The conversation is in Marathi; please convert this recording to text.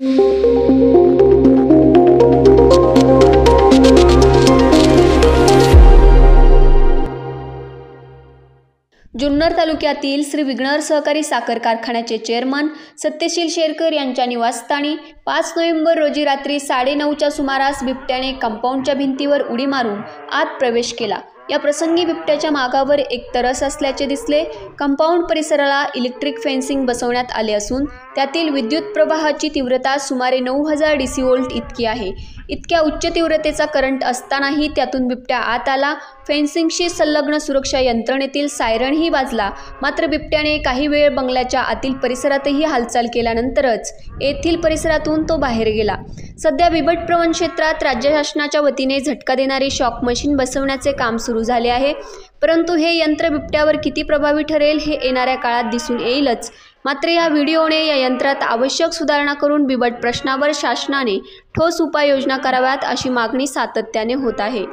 जुन्नर तालुक्यातील श्री विघ्नहर सहकारी साखर कारखान्याचे चेअरमन सत्यशील शेरकर यांच्या निवासस्थानी 5 नोव्हेंबर रोजी रात्री 9:30च्या सुमारास बिबट्याने कंपाऊंडच्या भिंतीवर उडी मारून आत प्रवेश केला। या प्रसंगी बिबट्याच्या मागावर एक तरस असल्याचे दिसले। कंपाऊंड परिसराला इलेक्ट्रिक फेन्सिंग बसवण्यात आले असून त्यातील विद्युत प्रवाहाची तीव्रता सुमारे 9000 DC व्होल्ट इतकी आहे। इतक्या उच्च तीव्रतेचा करंट असतानाही त्यातून बिबट्या आत आला। फेन्सिंगशी संलग्न सुरक्षा यंत्रणेतील सायरनही वाजला। मात्र बिबट्याने काही वेळ बंगल्याच्या आतील परिसरातही हालचाल केल्यानंतरच येथील परिसरातून तो बाहेर गेला। सध्या बिबट प्रवण क्षेत्रात राज्य शासनाच्या वतीने झटका देणारी शॉक मशीन बसवण्याचे काम सुरू झाले आहे, परंतु हे यंत्र बिबट्यावर किती प्रभावी ठरेल हे येणाऱ्या काळात दिसून येईलच। मात्र या व्हिडिओने या यंत्रात आवश्यक सुधारणा करून बिबट प्रश्नावर शासनाने ठोस उपाययोजना कराव्यात अशी मागणी सातत्याने होत आहे।